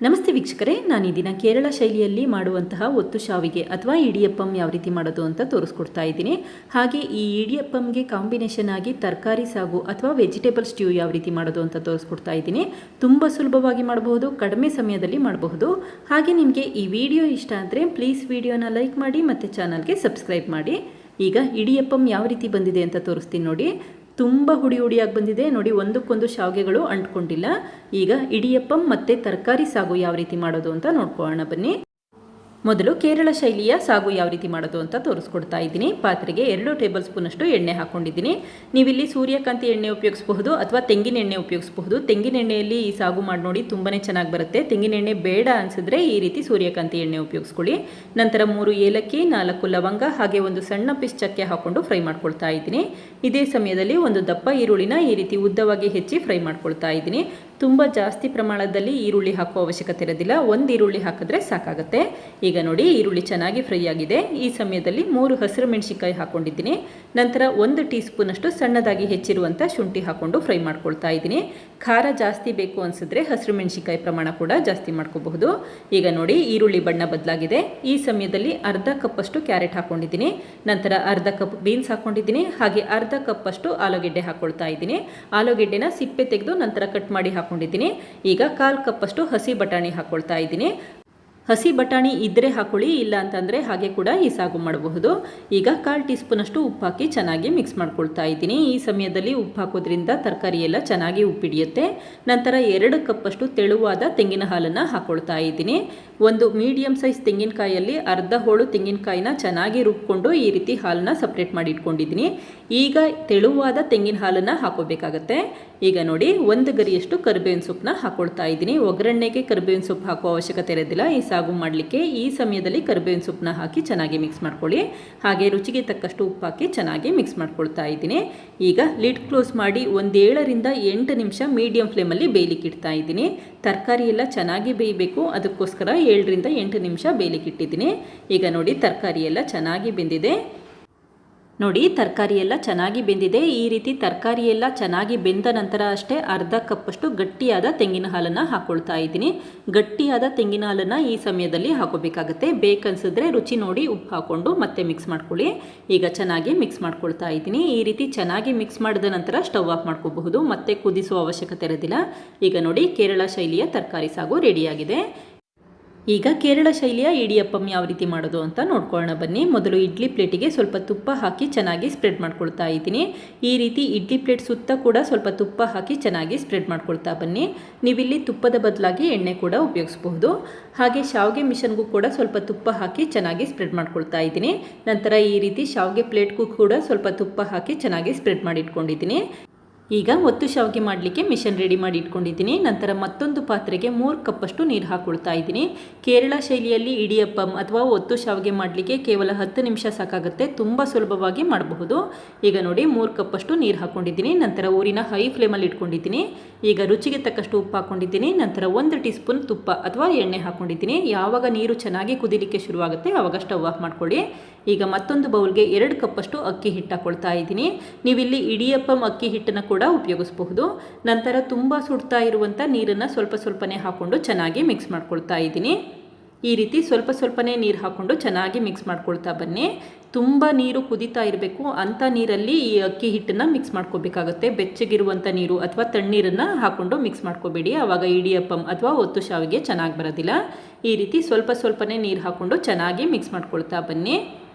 ನಮಸ್ತೆ ವೀಕ್ಷಕರೇ, ನಾನು ಈ ದಿನ ಕೇರಳ ಶೈಲಿಯಲ್ಲಿ ಮಾಡುವಂತಹ ಒತ್ತು ಶಾವಿಗೆ ಅಥವಾ ಇಡಿಯಪ್ಪಂ ಯಾವ ರೀತಿ ಮಾಡೋದು ಅಂತ ತೋರಿಸ್ಕೊಡ್ತಾ ಇದ್ದೀನಿ. ಹಾಗೆ ಈ ಇಡಿಯಪ್ಪಂಗೆ ಕಾಂಬಿನೇಷನ್ ಆಗಿ ತರಕಾರಿ ಸಾಗು ಅಥವಾ ವೆಜಿಟೇಬಲ್ ಸ್ಟ್ಯೂ ಯಾವ ರೀತಿ ಮಾಡೋದು ಅಂತ ತೋರಿಸ್ಕೊಡ್ತಾ ಇದ್ದೀನಿ. ತುಂಬ ಸುಲಭವಾಗಿ ಮಾಡಬಹುದು, ಕಡಿಮೆ ಸಮಯದಲ್ಲಿ ಮಾಡಬಹುದು. ಹಾಗೆ ನಿಮಗೆ ಈ ವಿಡಿಯೋ ಇಷ್ಟ ಆದರೆ ಪ್ಲೀಸ್ ವಿಡಿಯೋನ ಲೈಕ್ ಮಾಡಿ ಮತ್ತು ಚಾನಲ್ಗೆ ಸಬ್ಸ್ಕ್ರೈಬ್ ಮಾಡಿ. ಈಗ ಇಡಿಯಪ್ಪಂ ಯಾವ ರೀತಿ ಬಂದಿದೆ ಅಂತ ತೋರಿಸ್ತೀನಿ ನೋಡಿ. ತುಂಬ ಹುಡಿ ಹುಡಿಯಾಗಿ ಬಂದಿದೆ ನೋಡಿ, ಒಂದಕ್ಕೊಂದು ಶಾವಿಗೆಗಳು ಅಂಟ್ಕೊಂಡಿಲ್ಲ. ಈಗ ಇಡಿಯಪ್ಪಂ ಮತ್ತು ತರಕಾರಿ ಸಾಗು ಯಾವ ರೀತಿ ಮಾಡೋದು ಅಂತ ನೋಡ್ಕೊಳ್ಳೋಣ ಬನ್ನಿ. ಮೊದಲು ಕೇರಳ ಶೈಲಿಯ ಸಾಗು ಯಾವ ರೀತಿ ಮಾಡೋದು ಅಂತ ತೋರಿಸ್ಕೊಡ್ತಾ ಇದ್ದೀನಿ. ಪಾತ್ರೆಗೆ 2 ಟೇಬಲ್ ಸ್ಪೂನಷ್ಟು ಎಣ್ಣೆ ಹಾಕ್ಕೊಂಡಿದ್ದೀನಿ. ನೀವಿಲ್ಲಿ ಸೂರ್ಯಕಾಂತಿ ಎಣ್ಣೆ ಉಪಯೋಗಿಸಬಹುದು ಅಥವಾ ತೆಂಗಿನ ಎಣ್ಣೆ ಉಪಯೋಗಿಸಬಹುದು. ತೆಂಗಿನ ಎಣ್ಣೆಯಲ್ಲಿ ಈ ಸಾಗು ಮಾಡಿ ನೋಡಿ, ತುಂಬಾ ಚೆನ್ನಾಗಿ ಬರುತ್ತೆ. ತೆಂಗಿನ ಎಣ್ಣೆ ಬೇಡ ಅನಿಸಿದ್ರೆ ಈ ರೀತಿ ಸೂರ್ಯಕಾಂತಿ ಎಣ್ಣೆ ಉಪಯೋಗಿಸ್ಕೊಳ್ಳಿ. ನಂತರ 3 ಏಲಕ್ಕಿ, 4 ಲವಂಗ ಹಾಗೆ ಒಂದು ಸಣ್ಣ ಪೀಸ್ ಚಕ್ಕೆ ಹಾಕ್ಕೊಂಡು ಫ್ರೈ ಮಾಡ್ಕೊಳ್ತಾ ಇದ್ದೀನಿ. ಇದೇ ಸಮಯದಲ್ಲಿ ಒಂದು ದಪ್ಪ ಈರುಳ್ಳಿನ ಈ ರೀತಿ ಉದ್ದವಾಗಿ ಹೆಚ್ಚಿ ಫ್ರೈ ಮಾಡ್ಕೊಳ್ತಾ ಇದ್ದೀನಿ. ತುಂಬ ಜಾಸ್ತಿ ಪ್ರಮಾಣದಲ್ಲಿ ಈರುಳ್ಳಿ ಹಾಕುವ ಅವಶ್ಯಕತೆ ಇರೋದಿಲ್ಲ, 1 ಈರುಳ್ಳಿ ಹಾಕಿದ್ರೆ ಸಾಕಾಗುತ್ತೆ. ಈಗ ನೋಡಿ, ಈರುಳ್ಳಿ ಚೆನ್ನಾಗಿ ಫ್ರೈ ಆಗಿದೆ. ಈ ಸಮಯದಲ್ಲಿ 3 ಹಸಿರು ಮೆಣಸಿನಕಾಯಿ ಹಾಕ್ಕೊಂಡಿದ್ದೀನಿ. ನಂತರ 1 ಟೀ ಸ್ಪೂನಷ್ಟು ಸಣ್ಣದಾಗಿ ಹೆಚ್ಚಿರುವಂಥ ಶುಂಠಿ ಹಾಕ್ಕೊಂಡು ಫ್ರೈ ಮಾಡ್ಕೊಳ್ತಾ ಇದ್ದೀನಿ. ಖಾರ ಜಾಸ್ತಿ ಬೇಕು ಅನಿಸಿದ್ರೆ ಹಸಿರು ಮೆಣಸಿನಕಾಯಿ ಪ್ರಮಾಣ ಕೂಡ ಜಾಸ್ತಿ ಮಾಡ್ಕೋಬಹುದು. ಈಗ ನೋಡಿ, ಈರುಳ್ಳಿ ಬಣ್ಣ ಬದಲಾಗಿದೆ. ಈ ಸಮಯದಲ್ಲಿ ಅರ್ಧ ಕಪ್ಪಷ್ಟು ಕ್ಯಾರೆಟ್ ಹಾಕ್ಕೊಂಡಿದ್ದೀನಿ. ನಂತರ ಅರ್ಧ ಕಪ್ ಬೀನ್ಸ್ ಹಾಕ್ಕೊಂಡಿದ್ದೀನಿ. ಹಾಗೆ ಅರ್ಧ ಕಪ್ಪಷ್ಟು ಆಲೂಗೆಡ್ಡೆ ಹಾಕ್ಕೊಳ್ತಾ ಇದ್ದೀನಿ. ಆಲೂಗೆಡ್ಡೆನ ಸಿಪ್ಪೆ ತೆಗೆದು ನಂತರ ಕಟ್ ಮಾಡಿ ಹಾಕ್ಕೊಂಡಿದ್ದೀನಿ. ಈಗ 1/4 ಕಪ್ಪಷ್ಟು ಹಸಿ ಬಟಾಣಿ ಹಾಕ್ಕೊಳ್ತಾ ಇದ್ದೀನಿ. ಹಸಿ ಬಟಾಣಿ ಇದ್ದರೆ ಹಾಕೊಳ್ಳಿ, ಇಲ್ಲ ಅಂತಂದರೆ ಹಾಗೆ ಕೂಡ ಈ ಸಾಗು ಮಾಡಬಹುದು. ಈಗ 1/4 ಟೀ ಸ್ಪೂನಷ್ಟು ಉಪ್ಪು ಹಾಕಿ ಚೆನ್ನಾಗಿ ಮಿಕ್ಸ್ ಮಾಡ್ಕೊಳ್ತಾ ಇದ್ದೀನಿ. ಈ ಸಮಯದಲ್ಲಿ ಉಪ್ಪು ಹಾಕೋದ್ರಿಂದ ತರಕಾರಿ ಎಲ್ಲ ಚೆನ್ನಾಗಿ ಉಪ್ಪಿಡಿಯುತ್ತೆ. ನಂತರ 2 ಕಪ್ಪಷ್ಟು ತೆಳುವಾದ ತೆಂಗಿನ ಹಾಲನ್ನು ಹಾಕ್ಕೊಳ್ತಾ ಇದ್ದೀನಿ. ಒಂದು ಮೀಡಿಯಂ ಸೈಜ್ ತೆಂಗಿನಕಾಯಲ್ಲಿ ಅರ್ಧ ಹೋಳು ತೆಂಗಿನಕಾಯಿನ ಚೆನ್ನಾಗಿ ರುಬ್ಕೊಂಡು ಈ ರೀತಿ ಹಾಲನ್ನ ಸಪ್ರೇಟ್ ಮಾಡಿ ಇಟ್ಕೊಂಡಿದ್ದೀನಿ. ಈಗ ತೆಳುವಾದ ತೆಂಗಿನ ಹಾಲನ್ನು ಹಾಕೋಬೇಕಾಗತ್ತೆ. ಈಗ ನೋಡಿ, 1 ಗರಿಯಷ್ಟು ಕರಿಬೇವಿನ ಸೊಪ್ಪನ್ನ ಹಾಕ್ಕೊಳ್ತಾ ಇದ್ದೀನಿ. ಒಗ್ಗರಣೆಗೆ ಕರಿಬೇವಿನ ಸೊಪ್ಪು ಹಾಕೋ ಅವಶ್ಯಕತೆ ಇರೋದಿಲ್ಲ ಈ ಸಾಗು ಮಾಡಲಿಕ್ಕೆ. ಈ ಸಮಯದಲ್ಲಿ ಕರಿಬೇವಿನ ಸೊಪ್ಪನ್ನ ಹಾಕಿ ಚೆನ್ನಾಗಿ ಮಿಕ್ಸ್ ಮಾಡ್ಕೊಳ್ಳಿ. ಹಾಗೆ ರುಚಿಗೆ ತಕ್ಕಷ್ಟು ಉಪ್ಪು ಹಾಕಿ ಚೆನ್ನಾಗಿ ಮಿಕ್ಸ್ ಮಾಡ್ಕೊಳ್ತಾ ಇದ್ದೀನಿ. ಈಗ ಲಿಡ್ ಕ್ಲೋಸ್ ಮಾಡಿ 7 ರಿಂದ 8 ನಿಮಿಷ ಮೀಡಿಯಂ ಫ್ಲೇಮಲ್ಲಿ ಬೇಯಲಿಕ್ಕೆ ಇಡ್ತಾ ಇದ್ದೀನಿ. ತರಕಾರಿ ಎಲ್ಲ ಚೆನ್ನಾಗಿ ಬೇಯಬೇಕು, ಅದಕ್ಕೋಸ್ಕರ 7 ರಿಂದ 8 ನಿಮಿಷ ಬೇಯಲಿಕ್ಕೆ ಇಟ್ಟಿದ್ದೀನಿ. ಈಗ ನೋಡಿ, ತರಕಾರಿ ಎಲ್ಲ ಚೆನ್ನಾಗಿ ಬೆಂದಿದೆ. ನೋಡಿ, ತರಕಾರಿ ಎಲ್ಲ ಚೆನ್ನಾಗಿ ಬೆಂದಿದೆ. ಈ ರೀತಿ ತರಕಾರಿ ಎಲ್ಲ ಚೆನ್ನಾಗಿ ಬೆಂದ ನಂತರ ಅಷ್ಟೇ ಅರ್ಧ ಕಪ್ಪಷ್ಟು ಗಟ್ಟಿಯಾದ ತೆಂಗಿನ ಹಾಲನ್ನು ಹಾಕ್ಕೊಳ್ತಾ ಇದ್ದೀನಿ. ಗಟ್ಟಿಯಾದ ತೆಂಗಿನ ಹಾಲನ್ನು ಈ ಸಮಯದಲ್ಲಿ ಹಾಕೋಬೇಕಾಗತ್ತೆ. ಬೇಕನ್ಸಿದ್ರೆ ರುಚಿ ನೋಡಿ ಉಪ್ಪು ಹಾಕ್ಕೊಂಡು ಮತ್ತೆ ಮಿಕ್ಸ್ ಮಾಡ್ಕೊಳ್ಳಿ. ಈಗ ಚೆನ್ನಾಗಿ ಮಿಕ್ಸ್ ಮಾಡ್ಕೊಳ್ತಾ ಇದ್ದೀನಿ. ಈ ರೀತಿ ಚೆನ್ನಾಗಿ ಮಿಕ್ಸ್ ಮಾಡಿದ ನಂತರ ಸ್ಟವ್ ಆಫ್ ಮಾಡ್ಕೋಬಹುದು, ಮತ್ತೆ ಕುದಿಸುವ ಅವಶ್ಯಕತೆ ಇರೋದಿಲ್ಲ. ಈಗ ನೋಡಿ, ಕೇರಳ ಶೈಲಿಯ ತರಕಾರಿ ಸಾಗು ರೆಡಿಯಾಗಿದೆ. ಈಗ ಕೇರಳ ಶೈಲಿಯ ಇಡಿಯಪ್ಪಂ ಯಾವ ರೀತಿ ಮಾಡೋದು ಅಂತ ನೋಡ್ಕೊಳ್ಳೋಣ ಬನ್ನಿ. ಮೊದಲು ಇಡ್ಲಿ ಪ್ಲೇಟಿಗೆ ಸ್ವಲ್ಪ ತುಪ್ಪ ಹಾಕಿ ಚೆನ್ನಾಗಿ ಸ್ಪ್ರೆಡ್ ಮಾಡ್ಕೊಳ್ತಾ ಇದ್ದೀನಿ. ಈ ರೀತಿ ಇಡ್ಲಿ ಪ್ಲೇಟ್ ಸುತ್ತ ಕೂಡ ಸ್ವಲ್ಪ ತುಪ್ಪ ಹಾಕಿ ಚೆನ್ನಾಗಿ ಸ್ಪ್ರೆಡ್ ಮಾಡ್ಕೊಳ್ತಾ ಬನ್ನಿ. ನೀವಿಲ್ಲಿ ತುಪ್ಪದ ಬದಲಾಗಿ ಎಣ್ಣೆ ಕೂಡ ಉಪಯೋಗಿಸಬಹುದು. ಹಾಗೆ ಶಾವಿಗೆ ಮಿಷನ್ಗೂ ಕೂಡ ಸ್ವಲ್ಪ ತುಪ್ಪ ಹಾಕಿ ಚೆನ್ನಾಗಿ ಸ್ಪ್ರೆಡ್ ಮಾಡ್ಕೊಳ್ತಾ ಇದ್ದೀನಿ. ನಂತರ ಈ ರೀತಿ ಶಾವಿಗೆ ಪ್ಲೇಟ್ಗೂ ಕೂಡ ಸ್ವಲ್ಪ ತುಪ್ಪ ಹಾಕಿ ಚೆನ್ನಾಗಿ ಸ್ಪ್ರೆಡ್ ಮಾಡಿ ಇಟ್ಕೊಂಡಿದ್ದೀನಿ. ಈಗ ಒತ್ತು ಶಾವಿಗೆ ಮಾಡಲಿಕ್ಕೆ ಮಿಷನ್ ರೆಡಿ ಮಾಡಿ ಇಟ್ಕೊಂಡಿದ್ದೀನಿ. ನಂತರ ಮತ್ತೊಂದು ಪಾತ್ರೆಗೆ 3 ಕಪ್ಪಷ್ಟು ನೀರು ಹಾಕ್ಕೊಳ್ತಾ ಇದ್ದೀನಿ. ಕೇರಳ ಶೈಲಿಯಲ್ಲಿ ಇಡಿಯಪ್ಪಂ ಅಥವಾ ಒತ್ತು ಶಾವಿಗೆ ಮಾಡಲಿಕ್ಕೆ ಕೇವಲ 10 ನಿಮಿಷ ಸಾಕಾಗುತ್ತೆ, ತುಂಬ ಸುಲಭವಾಗಿ ಮಾಡಬಹುದು. ಈಗ ನೋಡಿ, 3 ಕಪ್ಪಷ್ಟು ನೀರು ಹಾಕ್ಕೊಂಡಿದ್ದೀನಿ. ನಂತರ ಊರಿನ ಹೈ ಫ್ಲೇಮಲ್ಲಿ ಇಟ್ಕೊಂಡಿದ್ದೀನಿ. ಈಗ ರುಚಿಗೆ ತಕ್ಕಷ್ಟು ಉಪ್ಪು ಹಾಕ್ಕೊಂಡಿದ್ದೀನಿ. ನಂತರ 1 ಟೀ ಸ್ಪೂನ್ ತುಪ್ಪ ಅಥವಾ ಎಣ್ಣೆ ಹಾಕ್ಕೊಂಡಿದ್ದೀನಿ. ಯಾವಾಗ ನೀರು ಚೆನ್ನಾಗಿ ಕುದಿಲಿಕ್ಕೆ ಶುರುವಾಗುತ್ತೆ ಆವಾಗ ಸ್ಟವ್ ಆಫ್ ಮಾಡ್ಕೊಳ್ಳಿ. ಈಗ ಮತ್ತೊಂದು ಬೌಲ್ಗೆ 2 ಕಪ್ಪಷ್ಟು ಅಕ್ಕಿ ಹಿಟ್ಟು ಹಾಕ್ಕೊಳ್ತಾ ಇದ್ದೀನಿ. ನೀವಿಲ್ಲಿ ಇಡಿಯಪ್ಪಂ ಅಕ್ಕಿ ಹಿಟ್ಟನ್ನು ಕೂಡ ಉಪಯೋಗಿಸಬಹುದು. ನಂತರ ತುಂಬ ಸುಡ್ತಾ ಇರುವಂಥ ನೀರನ್ನು ಸ್ವಲ್ಪ ಸ್ವಲ್ಪನೇ ಹಾಕ್ಕೊಂಡು ಚೆನ್ನಾಗಿ ಮಿಕ್ಸ್ ಮಾಡ್ಕೊಳ್ತಾ ಇದ್ದೀನಿ. ಈ ರೀತಿ ಸ್ವಲ್ಪ ಸ್ವಲ್ಪನೇ ನೀರು ಹಾಕ್ಕೊಂಡು ಚೆನ್ನಾಗಿ ಮಿಕ್ಸ್ ಮಾಡ್ಕೊಳ್ತಾ ಬನ್ನಿ. ತುಂಬ ನೀರು ಕುದೀತಾ ಇರಬೇಕು, ಅಂಥ ನೀರಲ್ಲಿ ಈ ಅಕ್ಕಿ ಹಿಟ್ಟನ್ನು ಮಿಕ್ಸ್ ಮಾಡ್ಕೋಬೇಕಾಗುತ್ತೆ. ಬೆಚ್ಚಗಿರುವಂಥ ನೀರು ಅಥವಾ ತಣ್ಣೀರನ್ನು ಹಾಕ್ಕೊಂಡು ಮಿಕ್ಸ್ ಮಾಡ್ಕೋಬೇಡಿ, ಆವಾಗ ಇಡಿಯಪ್ಪಂ ಅಥವಾ ಒತ್ತು ಶಾವಿಗೆ ಚೆನ್ನಾಗಿ ಬರೋದಿಲ್ಲ. ಈ ರೀತಿ ಸ್ವಲ್ಪ ಸ್ವಲ್ಪನೇ ನೀರು ಹಾಕ್ಕೊಂಡು ಚೆನ್ನಾಗಿ ಮಿಕ್ಸ್ ಮಾಡ್ಕೊಳ್ತಾ ಬನ್ನಿ.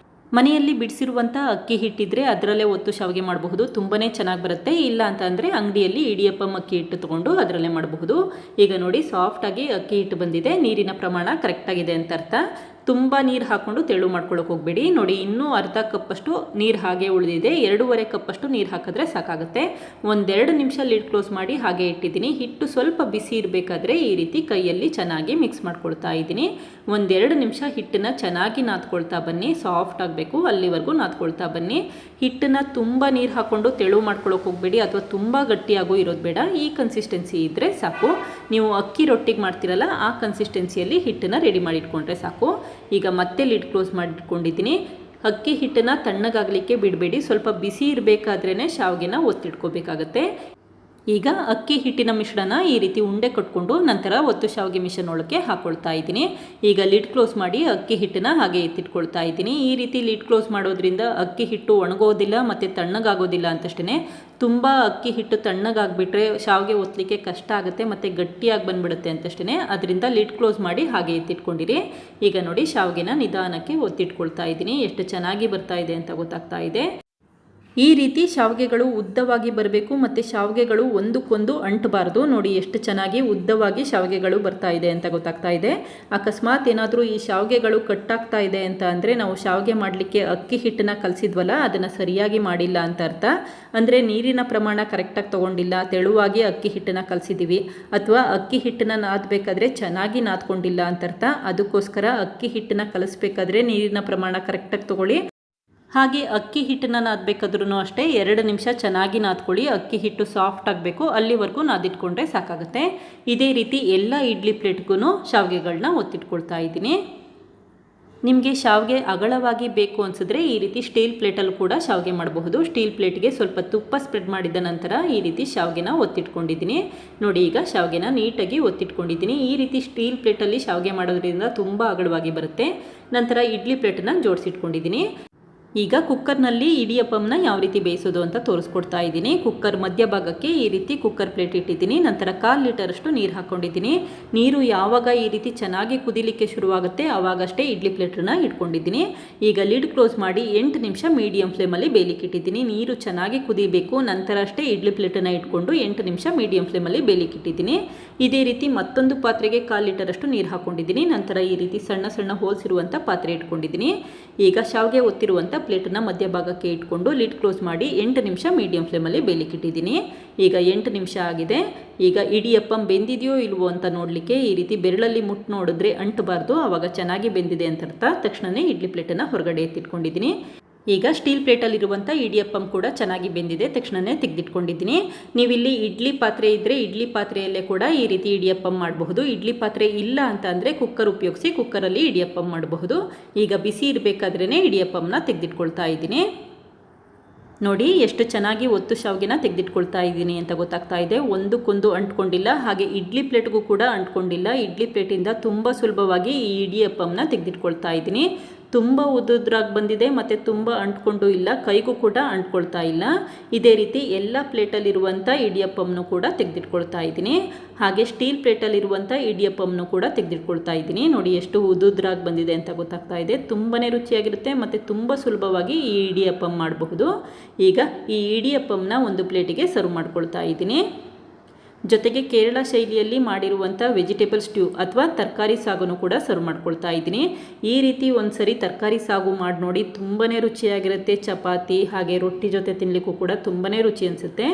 ಮನೆಯಲ್ಲಿ ಬಿಡಿಸಿರುವಂಥ ಅಕ್ಕಿ ಹಿಟ್ಟಿದ್ರೆ ಅದರಲ್ಲೇ ಒತ್ತು ಶಾವಿಗೆ ಮಾಡಬಹುದು, ತುಂಬಾ ಚೆನ್ನಾಗಿ ಬರುತ್ತೆ. ಇಲ್ಲ ಅಂತಂದರೆ ಅಂಗಡಿಯಲ್ಲಿ ಇಡಿಯಪ್ಪಂ ಅಕ್ಕಿ ಹಿಟ್ಟು ತೊಗೊಂಡು ಅದರಲ್ಲೇ ಮಾಡಬಹುದು. ಈಗ ನೋಡಿ, ಸಾಫ್ಟಾಗಿ ಅಕ್ಕಿ ಹಿಟ್ಟು ಬಂದಿದೆ. ನೀರಿನ ಪ್ರಮಾಣ ಕರೆಕ್ಟಾಗಿದೆ ಅಂತ ಅರ್ಥ. ತುಂಬ ನೀರು ಹಾಕ್ಕೊಂಡು ತೆಳು ಮಾಡ್ಕೊಳ್ಳೋಕೆ ಹೋಗಬೇಡಿ. ನೋಡಿ, ಇನ್ನೂ ಅರ್ಧ ಕಪ್ಪಷ್ಟು ನೀರು ಹಾಗೆ ಉಳಿದಿದೆ. 2.5 ಕಪ್ಪಷ್ಟು ನೀರು ಹಾಕಿದ್ರೆ ಸಾಕಾಗುತ್ತೆ. 1-2 ನಿಮಿಷ ಲಿಡ್ ಕ್ಲೋಸ್ ಮಾಡಿ ಹಾಗೆ ಇಟ್ಟಿದ್ದೀನಿ. ಹಿಟ್ಟು ಸ್ವಲ್ಪ ಬಿಸಿ ಇರಬೇಕಾದ್ರೆ ಈ ರೀತಿ ಕೈಯಲ್ಲಿ ಚೆನ್ನಾಗಿ ಮಿಕ್ಸ್ ಮಾಡ್ಕೊಳ್ತಾ ಇದ್ದೀನಿ. 1-2 ನಿಮಿಷ ಹಿಟ್ಟನ್ನು ಚೆನ್ನಾಗಿ ನಾದ್ಕೊಳ್ತಾ ಬನ್ನಿ. ಸಾಫ್ಟ್ ಆಗಬೇಕು, ಅಲ್ಲಿವರೆಗೂ ನಾದ್ಕೊಳ್ತಾ ಬನ್ನಿ. ಹಿಟ್ಟನ್ನು ತುಂಬ ನೀರು ಹಾಕ್ಕೊಂಡು ತೆಳು ಮಾಡ್ಕೊಳ್ಳೋಕೆ ಹೋಗಬೇಡಿ, ಅಥವಾ ತುಂಬ ಗಟ್ಟಿಯಾಗೂ ಇರೋದು ಬೇಡ. ಈ ಕನ್ಸಿಸ್ಟೆನ್ಸಿ ಇದ್ದರೆ ಸಾಕು. ನೀವು ಅಕ್ಕಿ ರೊಟ್ಟಿಗೆ ಮಾಡ್ತಿರಲ್ಲ ಆ ಕನ್ಸಿಸ್ಟೆನ್ಸಿಯಲ್ಲಿ ಹಿಟ್ಟನ್ನು ರೆಡಿ ಮಾಡಿ ಇಟ್ಕೊಂಡ್ರೆ ಸಾಕು. ಈಗ ಮತ್ತೆ ಲಿಡ್ ಕ್ಲೋಸ್ ಮಾಡಿಟ್ಕೊಂಡಿದ್ದೀನಿ. ಅಕ್ಕಿ ಹಿಟ್ಟನ್ನು ತಣ್ಣಗಾಗಲಿಕ್ಕೆ ಬಿಡಬೇಡಿ, ಸ್ವಲ್ಪ ಬಿಸಿ ಇರಬೇಕಾದ್ರೇ ಶಾವಿಗೆನ ಒತ್ತಿಟ್ಕೋಬೇಕಾಗತ್ತೆ. ಈಗ ಅಕ್ಕಿ ಹಿಟ್ಟಿನ ಮಿಶ್ರಣ ಈ ರೀತಿ ಉಂಡೆ ಕಟ್ಕೊಂಡು ನಂತರ ಒತ್ತು ಶಾವಿಗೆ ಮಿಷನ್ ಒಳಗೆ ಹಾಕ್ಕೊಳ್ತಾ ಇದ್ದೀನಿ. ಈಗ ಲಿಡ್ ಕ್ಲೋಸ್ ಮಾಡಿ ಅಕ್ಕಿ ಹಿಟ್ಟನ್ನ ಹಾಗೆ ಎತ್ತಿಟ್ಕೊಳ್ತಾ ಇದ್ದೀನಿ. ಈ ರೀತಿ ಲಿಡ್ ಕ್ಲೋಸ್ ಮಾಡೋದ್ರಿಂದ ಅಕ್ಕಿ ಹಿಟ್ಟು ಒಣಗೋದಿಲ್ಲ ಮತ್ತು ತಣ್ಣಗಾಗೋದಿಲ್ಲ ಅಂತಷ್ಟೇ. ತುಂಬ ಅಕ್ಕಿ ಹಿಟ್ಟು ತಣ್ಣಗಾಗ್ಬಿಟ್ರೆ ಶಾವಿಗೆ ಒತ್ತಲಿಕ್ಕೆ ಕಷ್ಟ ಆಗುತ್ತೆ ಮತ್ತು ಗಟ್ಟಿಯಾಗಿ ಬಂದುಬಿಡುತ್ತೆ ಅಂತಷ್ಟೇ. ಅದರಿಂದ ಲಿಡ್ ಕ್ಲೋಸ್ ಮಾಡಿ ಹಾಗೆ ಎತ್ತಿಟ್ಕೊಂಡಿರಿ. ಈಗ ನೋಡಿ ಶಾವಿಗೆನ ನಿಧಾನಕ್ಕೆ ಒತ್ತಿಟ್ಕೊಳ್ತಾ ಇದ್ದೀನಿ. ಎಷ್ಟು ಚೆನ್ನಾಗಿ ಬರ್ತಾ ಇದೆ ಅಂತ ಗೊತ್ತಾಗ್ತಾ ಇದೆ. ಈ ರೀತಿ ಶಾವಿಗೆಗಳು ಉದ್ದವಾಗಿ ಬರಬೇಕು ಮತ್ತು ಶಾವಿಗೆಗಳು ಒಂದಕ್ಕೊಂದು ಅಂಟಬಾರ್ದು. ನೋಡಿ ಎಷ್ಟು ಚೆನ್ನಾಗಿ ಉದ್ದವಾಗಿ ಶಾವಿಗೆಗಳು ಬರ್ತಾ ಇದೆ ಅಂತ ಗೊತ್ತಾಗ್ತಾ ಇದೆ. ಅಕಸ್ಮಾತ್ ಏನಾದರೂ ಈ ಶಾವಿಗೆಗಳು ಕಟ್ಟಾಗ್ತಾ ಇದೆ ಅಂತ ಅಂದರೆ ನಾವು ಶಾವಿಗೆ ಮಾಡಲಿಕ್ಕೆ ಅಕ್ಕಿ ಹಿಟ್ಟನ್ನು ಕಲಸಿದ್ವಲ್ಲ ಅದನ್ನು ಸರಿಯಾಗಿ ಮಾಡಿಲ್ಲ ಅಂತ ಅರ್ಥ. ಅಂದರೆ ನೀರಿನ ಪ್ರಮಾಣ ಕರೆಕ್ಟಾಗಿ ತೊಗೊಂಡಿಲ್ಲ, ತೆಳುವಾಗಿ ಅಕ್ಕಿ ಹಿಟ್ಟನ್ನು ಕಲಸಿದ್ದೀವಿ, ಅಥವಾ ಅಕ್ಕಿ ಹಿಟ್ಟನ್ನು ನಾದಬೇಕಾದ್ರೆ ಚೆನ್ನಾಗಿ ನಾದ್ಕೊಂಡಿಲ್ಲ ಅಂತ ಅರ್ಥ. ಅದಕ್ಕೋಸ್ಕರ ಅಕ್ಕಿ ಹಿಟ್ಟನ್ನು ಕಲಿಸ್ಬೇಕಾದ್ರೆ ನೀರಿನ ಪ್ರಮಾಣ ಕರೆಕ್ಟಾಗಿ ತೊಗೊಳ್ಳಿ. ಹಾಗೆ ಅಕ್ಕಿ ಹಿಟ್ಟನ್ನು ನಾದಬೇಕಾದ್ರೂ ಅಷ್ಟೇ 2 ನಿಮಿಷ ಚೆನ್ನಾಗಿ ನಾದ್ಕೊಳ್ಳಿ. ಅಕ್ಕಿ ಹಿಟ್ಟು ಸಾಫ್ಟ್ ಆಗಬೇಕು, ಅಲ್ಲಿವರೆಗೂ ನಾದಿಟ್ಕೊಂಡ್ರೆ ಸಾಕಾಗುತ್ತೆ. ಇದೇ ರೀತಿ ಎಲ್ಲ ಇಡ್ಲಿ ಪ್ಲೇಟ್ಗೂ ಶಾವಿಗೆಗಳನ್ನ ಒತ್ತಿಟ್ಕೊಳ್ತಾ ಇದ್ದೀನಿ. ನಿಮಗೆ ಶಾವಿಗೆ ಅಗಲವಾಗಿ ಬೇಕು ಅನಿಸಿದ್ರೆ ಈ ರೀತಿ ಸ್ಟೀಲ್ ಪ್ಲೇಟಲ್ಲಿ ಕೂಡ ಶಾವಿಗೆ ಮಾಡಬಹುದು. ಸ್ಟೀಲ್ ಪ್ಲೇಟ್ಗೆ ಸ್ವಲ್ಪ ತುಪ್ಪ ಸ್ಪ್ರೆಡ್ ಮಾಡಿದ ನಂತರ ಈ ರೀತಿ ಶಾವಿಗೆನ ಒತ್ತಿಟ್ಕೊಂಡಿದ್ದೀನಿ. ನೋಡಿ ಈಗ ಶಾವಿಗೆನ ನೀಟಾಗಿ ಒತ್ತಿಟ್ಕೊಂಡಿದ್ದೀನಿ. ಈ ರೀತಿ ಸ್ಟೀಲ್ ಪ್ಲೇಟಲ್ಲಿ ಶಾವಿಗೆ ಮಾಡೋದ್ರಿಂದ ತುಂಬ ಅಗಲವಾಗಿ ಬರುತ್ತೆ. ನಂತರ ಇಡ್ಲಿ ಪ್ಲೇಟನ್ನು ಜೋಡಿಸಿಟ್ಕೊಂಡಿದ್ದೀನಿ. ಈಗ ಕುಕ್ಕರ್ನಲ್ಲಿ ಇಡಿಯಪ್ಪಂನ ಯಾವ ರೀತಿ ಬೇಯಿಸೋದು ಅಂತ ತೋರಿಸ್ಕೊಡ್ತಾ ಇದ್ದೀನಿ. ಕುಕ್ಕರ್ ಮಧ್ಯಭಾಗಕ್ಕೆ ಈ ರೀತಿ ಕುಕ್ಕರ್ ಪ್ಲೇಟ್ ಇಟ್ಟಿದ್ದೀನಿ. ನಂತರ 1/4 ಲೀಟರಷ್ಟು ನೀರು ಹಾಕ್ಕೊಂಡಿದ್ದೀನಿ. ನೀರು ಯಾವಾಗ ಈ ರೀತಿ ಚೆನ್ನಾಗಿ ಕುದಿಲಿಕ್ಕೆ ಶುರುವಾಗುತ್ತೆ ಆವಾಗಷ್ಟೇ ಇಡ್ಲಿ ಪ್ಲೇಟನ್ನು ಇಟ್ಕೊಂಡಿದ್ದೀನಿ. ಈಗ ಲಿಡ್ ಕ್ಲೋಸ್ ಮಾಡಿ 8 ನಿಮಿಷ ಮೀಡಿಯಂ ಫ್ಲೇಮಲ್ಲಿ ಬೇಯಲಿಕ್ಕೆ ಇಟ್ಟಿದ್ದೀನಿ. ನೀರು ಚೆನ್ನಾಗಿ ಕುದಿಬೇಕು, ನಂತರ ಅಷ್ಟೇ ಇಡ್ಲಿ ಪ್ಲೇಟನ್ನು ಇಟ್ಕೊಂಡು 8 ನಿಮಿಷ ಮೀಡಿಯಂ ಫ್ಲೇಮಲ್ಲಿ ಬೇಯಲಿಕ್ಕೆ ಇಟ್ಟಿದ್ದೀನಿ. ಇದೇ ರೀತಿ ಮತ್ತೊಂದು ಪಾತ್ರೆಗೆ 1/4 ಲೀಟರಷ್ಟು ನೀರು ಹಾಕ್ಕೊಂಡಿದ್ದೀನಿ. ನಂತರ ಈ ರೀತಿ ಸಣ್ಣ ಸಣ್ಣ ಹೋಲ್ಸ್ ಇರುವಂಥ ಪಾತ್ರೆ ಇಟ್ಕೊಂಡಿದ್ದೀನಿ. ಈಗ ಶಾವಿಗೆ ಒತ್ತಿರುವಂಥ ಪ್ಲೇಟನ್ನು ಮಧ್ಯಭಾಗಕ್ಕೆ ಇಟ್ಕೊಂಡು ಲಿಡ್ ಕ್ಲೋಸ್ ಮಾಡಿ 8 ನಿಮಿಷ ಮೀಡಿಯಂ ಫ್ಲೇಮಲ್ಲಿ ಬೇಯಲಿಕ್ಕೆ ಇಟ್ಟಿದ್ದೀನಿ. ಈಗ 8 ನಿಮಿಷ ಆಗಿದೆ. ಈಗ ಇಡಿಯಪ್ಪಂ ಬೆಂದಿದೆಯೋ ಇಲ್ವೋ ಅಂತ ನೋಡಲಿಕ್ಕೆ ಈ ರೀತಿ ಬೆರಳಲ್ಲಿ ಮುಟ್ಟು ನೋಡಿದ್ರೆ ಅಂಟಬಾರ್ದು, ಆವಾಗ ಚೆನ್ನಾಗಿ ಬೆಂದಿದೆ ಅಂತ ಅರ್ಥ. ತಕ್ಷಣವೇ ಇಡ್ಲಿ ಪ್ಲೇಟನ್ನು ಹೊರಗಡೆ ಎತ್ತಿಟ್ಕೊಂಡಿದ್ದೀನಿ. ಈಗ ಸ್ಟೀಲ್ ಪ್ಲೇಟಲ್ಲಿರುವಂಥ ಇಡಿಯಪ್ಪಂ ಕೂಡ ಚೆನ್ನಾಗಿ ಬೆಂದಿದೆ, ತಕ್ಷಣವೇ ತೆಗೆದಿಟ್ಕೊಂಡಿದ್ದೀನಿ. ನೀವಿಲ್ಲಿ ಇಡ್ಲಿ ಪಾತ್ರೆ ಇದ್ದರೆ ಇಡ್ಲಿ ಪಾತ್ರೆಯಲ್ಲೇ ಕೂಡ ಈ ರೀತಿ ಇಡಿಯಪ್ಪಂ ಮಾಡಬಹುದು. ಇಡ್ಲಿ ಪಾತ್ರೆ ಇಲ್ಲ ಅಂತ ಅಂದರೆ ಕುಕ್ಕರ್ ಉಪಯೋಗಿಸಿ ಕುಕ್ಕರಲ್ಲಿ ಇಡಿಯಪ್ಪಂ ಮಾಡಬಹುದು. ಈಗ ಬಿಸಿ ಇರಬೇಕಾದ್ರೇ ಇಡಿಯಪ್ಪಂನ ತೆಗೆದಿಟ್ಕೊಳ್ತಾ ಇದ್ದೀನಿ. ನೋಡಿ ಎಷ್ಟು ಚೆನ್ನಾಗಿ ಒತ್ತು ಶಾವಿಗೆನ ತೆಗೆದಿಟ್ಕೊಳ್ತಾ ಇದ್ದೀನಿ ಅಂತ ಗೊತ್ತಾಗ್ತಾ ಇದೆ. ಒಂದಕ್ಕೊಂದು ಅಂಟ್ಕೊಂಡಿಲ್ಲ, ಹಾಗೆ ಇಡ್ಲಿ ಪ್ಲೇಟ್ಗೂ ಕೂಡ ಅಂಟ್ಕೊಂಡಿಲ್ಲ. ಇಡ್ಲಿ ಪ್ಲೇಟಿಂದ ತುಂಬ ಸುಲಭವಾಗಿ ಈ ಇಡಿಯಪ್ಪಂನ ತೆಗೆದಿಟ್ಕೊಳ್ತಾ ಇದ್ದೀನಿ. ತುಂಬ ಉದ್ದುದ್ರಾಗಿ ಬಂದಿದೆ ಮತ್ತು ತುಂಬ ಅಂಟ್ಕೊಂಡು ಇಲ್ಲ, ಕೈಗೂ ಕೂಡ ಅಂಟ್ಕೊಳ್ತಾ ಇಲ್ಲ. ಇದೇ ರೀತಿ ಎಲ್ಲ ಪ್ಲೇಟಲ್ಲಿರುವಂಥ ಇಡಿಯಪ್ಪಂನು ಕೂಡ ತೆಗೆದಿಟ್ಕೊಳ್ತಾ ಇದ್ದೀನಿ. ಹಾಗೆ ಸ್ಟೀಲ್ ಪ್ಲೇಟಲ್ಲಿರುವಂಥ ಇಡಿಯಪ್ಪಂನು ಕೂಡ ತೆಗೆದಿಟ್ಕೊಳ್ತಾ ಇದ್ದೀನಿ. ನೋಡಿ ಎಷ್ಟು ಉದ್ದುದ್ರಾಗಿ ಬಂದಿದೆ ಅಂತ ಗೊತ್ತಾಗ್ತಾ ಇದೆ. ತುಂಬಾ ರುಚಿಯಾಗಿರುತ್ತೆ ಮತ್ತು ತುಂಬ ಸುಲಭವಾಗಿ ಈ ಇಡಿಯಪ್ಪಂ ಮಾಡಬಹುದು. ಈಗ ಈ ಇಡಿಯಪ್ಪಂನ ಒಂದು ಪ್ಲೇಟಿಗೆ ಸರ್ವ್ ಮಾಡ್ಕೊಳ್ತಾ ಇದ್ದೀನಿ. ಜೊತೆಗೆ ಕೇರಳ ಶೈಲಿಯಲ್ಲಿ ಮಾಡಿರುವಂಥ ವೆಜಿಟೇಬಲ್ ಸ್ಟ್ಯೂ ಅಥವಾ ತರಕಾರಿ ಸಾಗನ್ನು ಕೂಡ ಸರ್ವ್ ಮಾಡ್ಕೊಳ್ತಾ ಇದ್ದೀನಿ. ಈ ರೀತಿ ಒಂದು ಸರಿ ತರಕಾರಿ ಸಾಗು ಮಾಡಿ ನೋಡಿ, ತುಂಬಾ ರುಚಿಯಾಗಿರುತ್ತೆ. ಚಪಾತಿ ಹಾಗೆ ರೊಟ್ಟಿ ಜೊತೆ ತಿನ್ನಲಿಕ್ಕೂ ಕೂಡ ತುಂಬಾ ರುಚಿ ಅನಿಸುತ್ತೆ.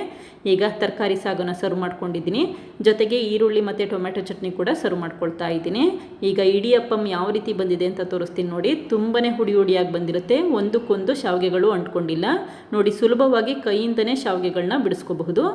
ಈಗ ತರಕಾರಿ ಸಾಗನ್ನು ಸರ್ವ್ ಮಾಡ್ಕೊಂಡಿದ್ದೀನಿ. ಜೊತೆಗೆ ಈರುಳ್ಳಿ ಮತ್ತು ಟೊಮೆಟೊ ಚಟ್ನಿ ಕೂಡ ಸರ್ವ್ ಮಾಡ್ಕೊಳ್ತಾ ಇದ್ದೀನಿ. ಈಗ ಇಡಿಯಪ್ಪಂ ಯಾವ ರೀತಿ ಬಂದಿದೆ ಅಂತ ತೋರಿಸ್ತೀನಿ ನೋಡಿ. ತುಂಬಾ ಹುಡಿ ಹುಡಿಯಾಗಿ ಬಂದಿರುತ್ತೆ, ಒಂದಕ್ಕೊಂದು ಶಾವಿಗೆಗಳು ಅಂಟ್ಕೊಂಡಿಲ್ಲ. ನೋಡಿ ಸುಲಭವಾಗಿ ಕೈಯಿಂದನೇ ಶಾವಿಗೆಗಳನ್ನ ಬಿಡಿಸ್ಕೋಬಹುದು.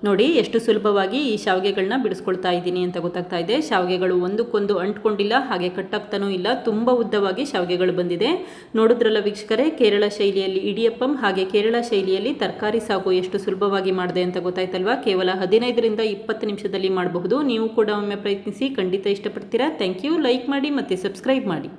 ನೋಡಿ ಎಷ್ಟು ಸುಲಭವಾಗಿ ಈ ಶಾವಿಗೆಗಳನ್ನ ಬಿಡಿಸ್ಕೊಳ್ತಾ ಇದ್ದೀನಿ ಅಂತ ಗೊತ್ತಾಗ್ತಾ ಇದೆ. ಶಾವಿಗೆಗಳು ಒಂದಕ್ಕೊಂದು ಅಂಟ್ಕೊಂಡಿಲ್ಲ, ಹಾಗೆ ಕಟ್ಟಾಗ್ತಾನೂ ಇಲ್ಲ. ತುಂಬ ಉದ್ದವಾಗಿ ಶಾವಿಗೆಗಳು ಬಂದಿದೆ. ನೋಡಿದ್ರಲ್ಲ ವೀಕ್ಷಕರೇ, ಕೇರಳ ಶೈಲಿಯಲ್ಲಿ ಇಡಿಯಪ್ಪಂ ಹಾಗೆ ಕೇರಳ ಶೈಲಿಯಲ್ಲಿ ತರಕಾರಿ ಸಾಗು ಎಷ್ಟು ಸುಲಭವಾಗಿ ಮಾಡಿದೆ ಅಂತ ಗೊತ್ತಾಯ್ತಲ್ವಾ. ಕೇವಲ 15ರಿಂದ 20 ನಿಮಿಷದಲ್ಲಿ ಮಾಡಬಹುದು. ನೀವು ಕೂಡ ಒಮ್ಮೆ ಪ್ರಯತ್ನಿಸಿ, ಖಂಡಿತ ಇಷ್ಟಪಡ್ತೀರಾ. Thank you. ಲೈಕ್ ಮಾಡಿ ಮತ್ತು ಸಬ್ಸ್ಕ್ರೈಬ್ ಮಾಡಿ.